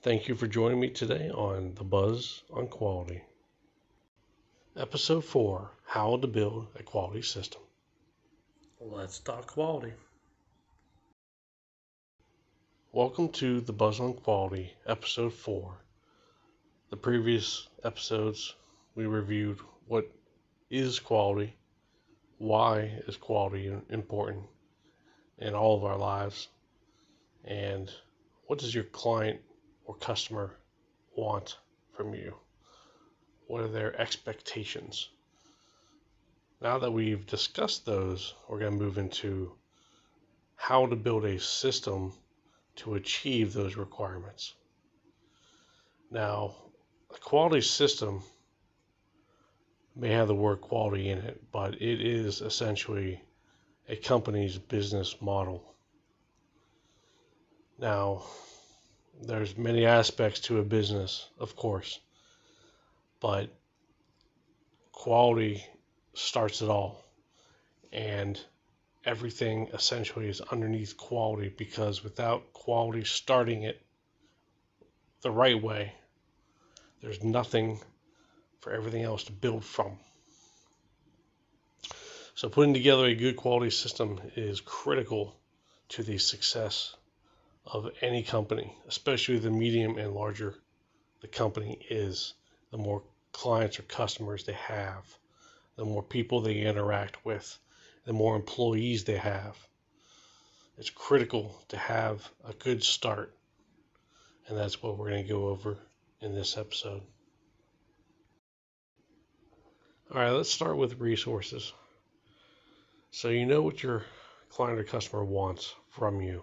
Thank you for joining me today on The Buzz on Quality. Episode 4, How to Build a Quality System. Let's talk quality. Welcome to The Buzz on Quality, Episode 4. The previous episodes, we reviewed what is quality, why is quality important in all of our lives, and what does your client or customer want from you? What are their expectations? Now that we've discussed those, we're going to move into how to build a system to achieve those requirements. Now, a quality system may have the word quality in it, but it is essentially a company's business model. Now, there's many aspects to a business, of course, but quality starts it all, and everything essentially is underneath quality, because without quality starting it the right way, there's nothing for everything else to build from. So putting together a good quality system is critical to the success of any company, especially the medium and larger the company is. The more clients or customers they have, the more people they interact with, the more employees they have. It's critical to have a good start, and that's what we're going to go over in this episode. All right, let's start with resources. So you know what your client or customer wants from you.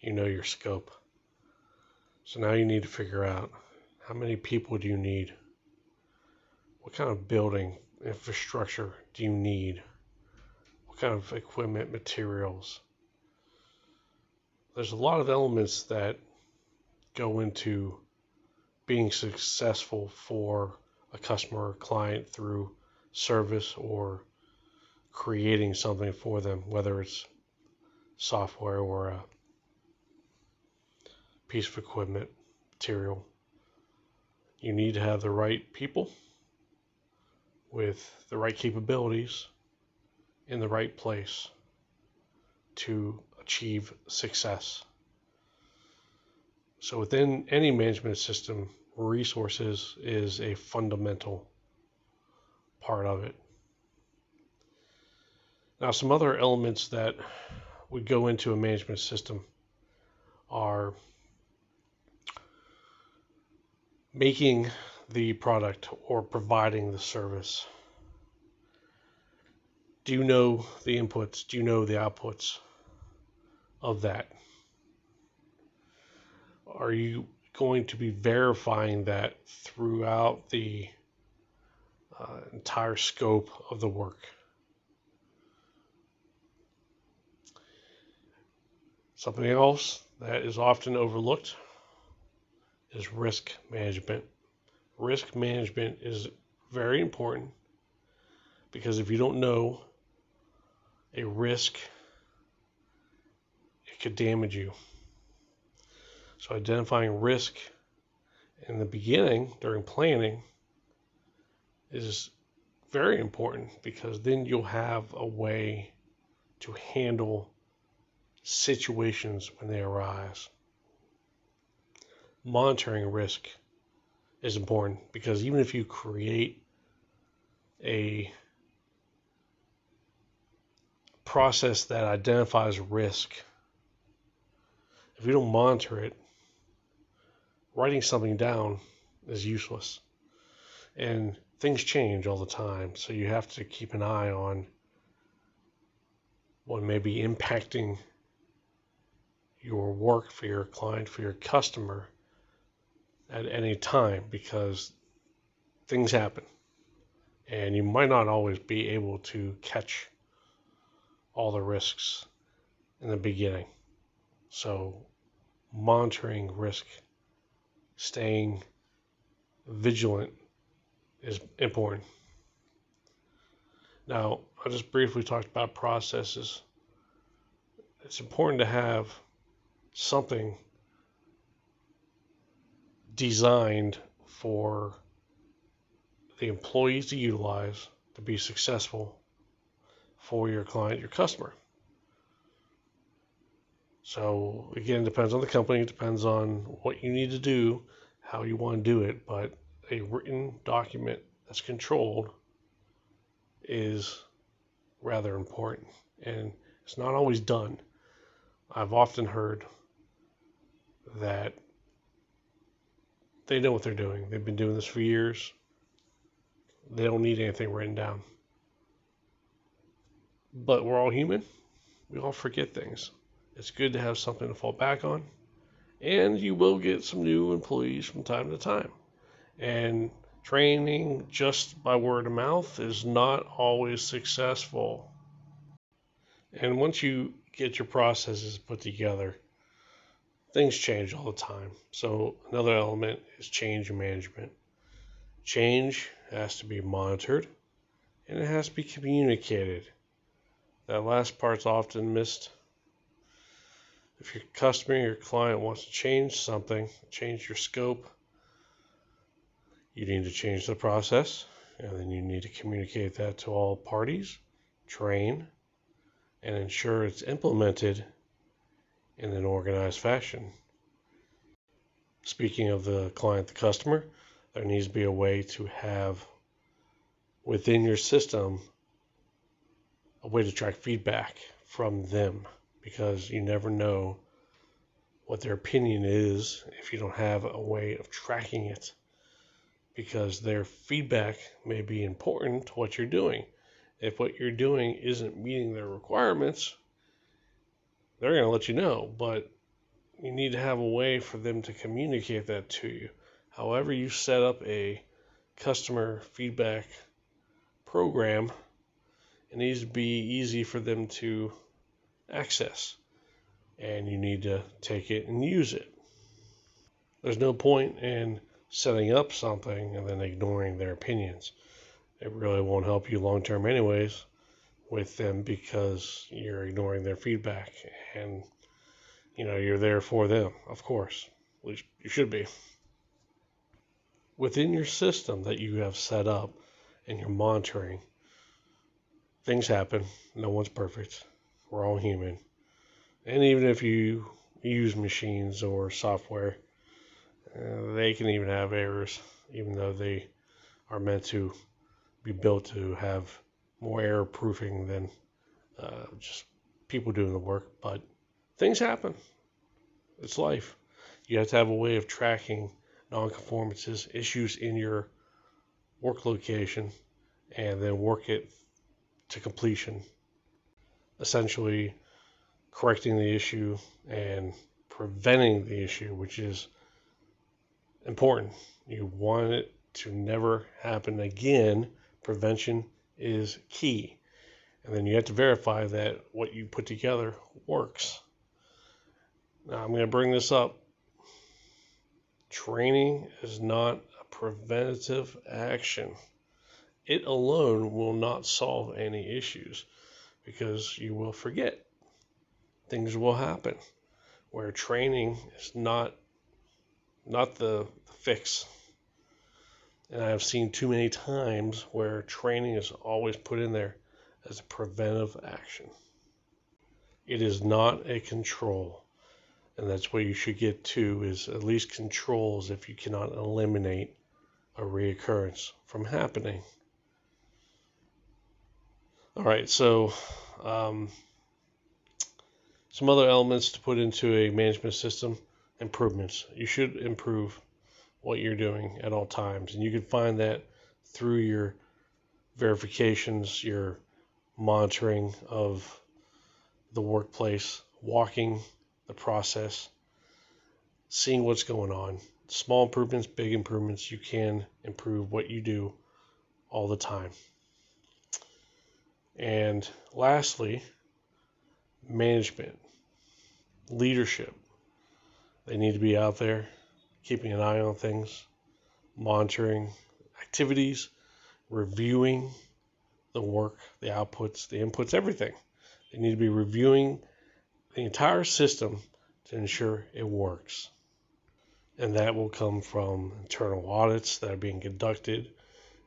You know your scope. So now you need to figure out, how many people do you need? What kind of building infrastructure do you need? What kind of equipment, materials? There's a lot of elements that go into being successful for a customer or client through service or creating something for them, whether it's software or a piece of equipment, material. You need to have the right people with the right capabilities in the right place to achieve success. So within any management system, resources is a fundamental part of it. Now, some other elements that would go into a management system are making the product or providing the service. Do you know the inputs? Do you know the outputs of that? Are you going to be verifying that throughout the entire scope of the work? Something else that is often overlooked is risk management. Risk management is very important, because if you don't know a risk, it could damage you. So identifying risk in the beginning during planning is very important, because then you'll have a way to handle situations when they arise. Monitoring risk is important, because even if you create a process that identifies risk, if you don't monitor it, writing something down is useless. And things change all the time, so you have to keep an eye on what may be impacting your work for your client, for your customer at any time, because things happen and you might not always be able to catch all the risks in the beginning. So monitoring risk, staying vigilant is important. Now, I just briefly talked about processes. It's important to have something designed for the employees to utilize to be successful for your client, your customer. So again, it depends on the company, it depends on what you need to do, how you want to do it, but a written document that's controlled is rather important, and it's not always done. I've often heard that they know what they're doing. They've been doing this for years. They don't need anything written down. But we're all human. We all forget things. It's good to have something to fall back on. And you will get some new employees from time to time. And training just by word of mouth is not always successful. And once you get your processes put together, things change all the time. So another element is change management. Change has to be monitored and it has to be communicated. That last part's often missed. If your customer, your client wants to change something, change your scope, you need to change the process, and then you need to communicate that to all parties, train, and ensure it's implemented in an organized fashion. Speaking of the client, the customer, there needs to be a way to have within your system a way to track feedback from them, because you never know what their opinion is if you don't have a way of tracking it, because their feedback may be important to what you're doing. If what you're doing isn't meeting their requirements, they're going to let you know, but you need to have a way for them to communicate that to you. However you set up a customer feedback program, it needs to be easy for them to access, and you need to take it and use it. There's no point in setting up something and then ignoring their opinions. It really won't help you long term anyways with them, because you're ignoring their feedback, and you're there for them, of course. At least you should be. Within your system that you have set up and you're monitoring, things happen. No one's perfect. We're all human. And even if you use machines or software, they can even have errors, even though they are meant to be built to have more error proofing than just people doing the work. But things happen. It's life. You have to have a way of tracking non-conformances, issues in your work location, and then work it to completion. Essentially correcting the issue and preventing the issue, which is important. You want it to never happen again. Prevention is key. And then you have to verify that what you put together works. Now, I'm going to bring this up. Training is not a preventative action. It alone will not solve any issues, because you will forget. Things will happen where training is not the fix. And I've seen too many times where training is always put in there as a preventive action. It is not a control. And that's what you should get to, is at least controls if you cannot eliminate a reoccurrence from happening. All right, so some other elements to put into a management system: improvements. You should improve what you're doing at all times, and you can find that through your verifications, your monitoring of the workplace, walking the process, seeing what's going on. Small improvements, big improvements. You can improve what you do all the time. And lastly, management, leadership. They need to be out there keeping an eye on things, monitoring activities, reviewing the work, the outputs, the inputs, everything. They need to be reviewing the entire system to ensure it works. And that will come from internal audits that are being conducted,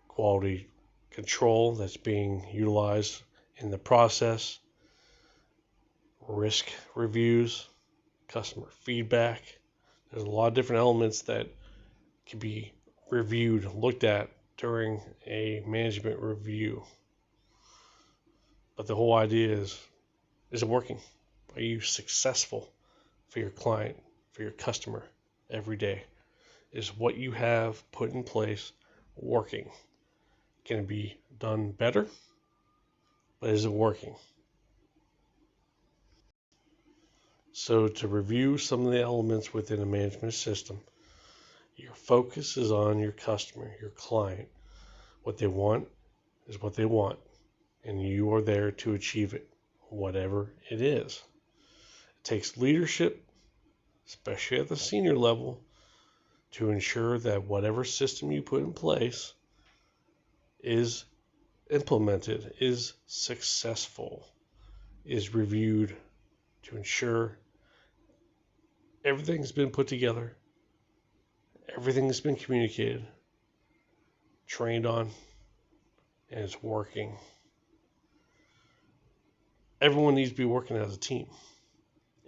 quality control that's being utilized in the process, risk reviews, customer feedback. There's a lot of different elements that can be reviewed, looked at during a management review. But the whole idea is it working? Are you successful for your client, for your customer every day? Is what you have put in place working? Can it be done better? But is it working? So to review some of the elements within a management system, your focus is on your customer, your client. What they want is what they want, and you are there to achieve it, whatever it is. It takes leadership, especially at the senior level, to ensure that whatever system you put in place is implemented, is successful, is reviewed to ensure everything's been put together, everything's been communicated, trained on, and it's working. Everyone needs to be working as a team.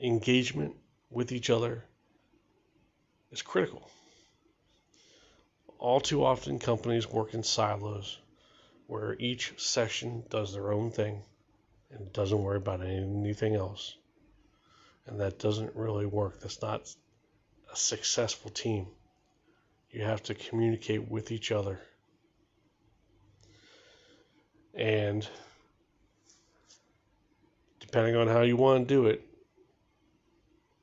Engagement with each other is critical. All too often, companies work in silos where each section does their own thing and doesn't worry about anything else. And that doesn't really work. That's not a successful team. You have to communicate with each other. And depending on how you want to do it,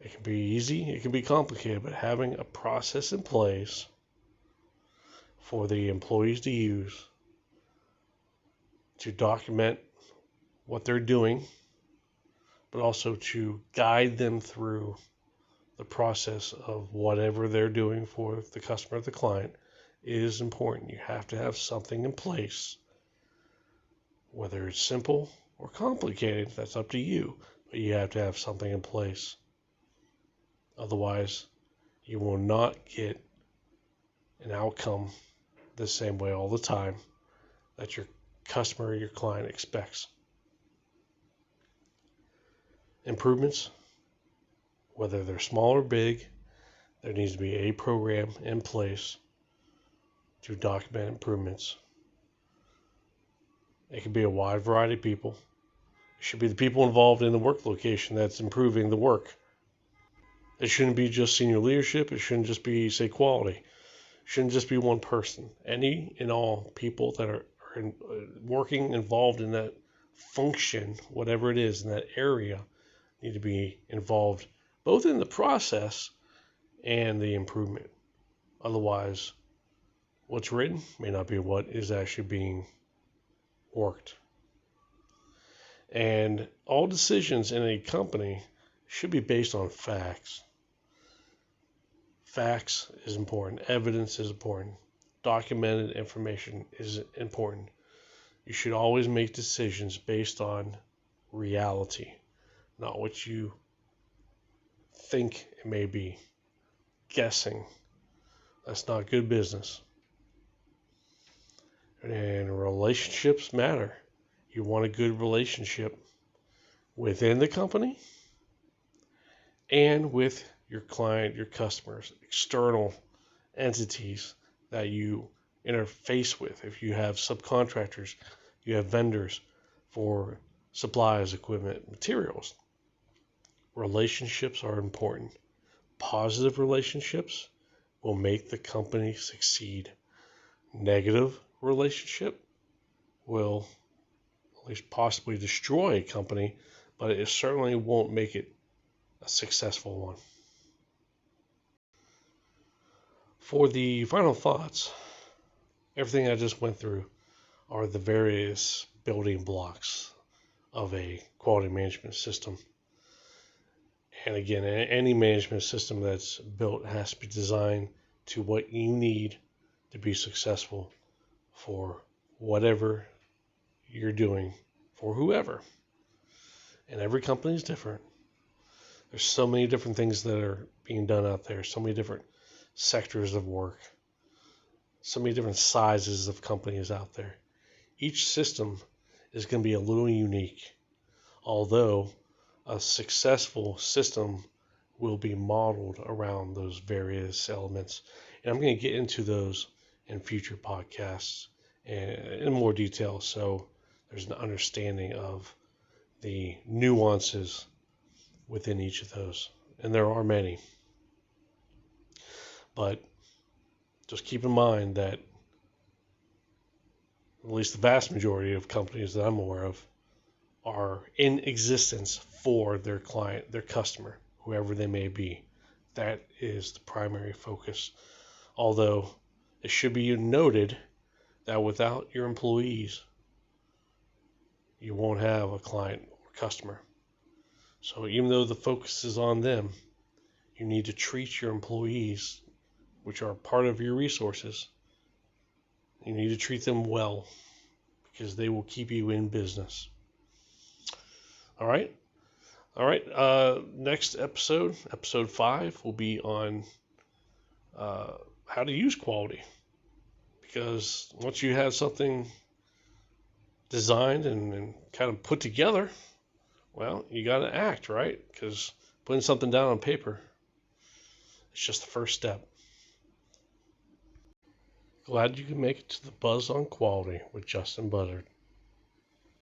it can be easy, it can be complicated, but having a process in place for the employees to use to document what they're doing, but also to guide them through the process of whatever they're doing for the customer or the client is important. You have to have something in place, whether it's simple or complicated, that's up to you, but you have to have something in place. Otherwise, you will not get an outcome the same way all the time that your customer or your client expects. Improvements, whether they're small or big, there needs to be a program in place to document improvements. It could be a wide variety of people. It should be the people involved in the work location that's improving the work. It shouldn't be just senior leadership. It shouldn't just be, say, quality. It shouldn't just be one person. Any and all people that are working involved in that function, whatever it is in that area, need to be involved both in the process and the improvement. Otherwise, what's written may not be what is actually being worked. And all decisions in a company should be based on facts. Facts is important. Evidence is important. Documented information is important. You should always make decisions based on reality, not what you think it may be. Guessing. That's not good business. And relationships matter. You want a good relationship within the company and with your client, your customers, external entities that you interface with. If you have subcontractors, you have vendors for supplies, equipment, materials. Relationships are important. Positive relationships will make the company succeed. Negative relationship will at least possibly destroy a company, but it certainly won't make it a successful one. For the final thoughts, everything I just went through are the various building blocks of a quality management system. And again, any management system that's built has to be designed to what you need to be successful for whatever you're doing for whoever. And every company is different. There's so many different things that are being done out there, so many different sectors of work, so many different sizes of companies out there. Each system is going to be a little unique, although a successful system will be modeled around those various elements. And I'm going to get into those in future podcasts in more detail, so there's an understanding of the nuances within each of those. And there are many. But just keep in mind that at least the vast majority of companies that I'm aware of are in existence for their client, their customer, whoever they may be. That is the primary focus. Although it should be noted that without your employees, you won't have a client or customer. So even though the focus is on them, you need to treat your employees, which are part of your resources, you need to treat them well, because they will keep you in business. All right. Next episode, episode 5, will be on how to use quality. Because once you have something designed and kind of put together, well, you got to act, right? Because putting something down on paper, it's just the first step. Glad you can make it to the Buzz on Quality with Justin Buzzard.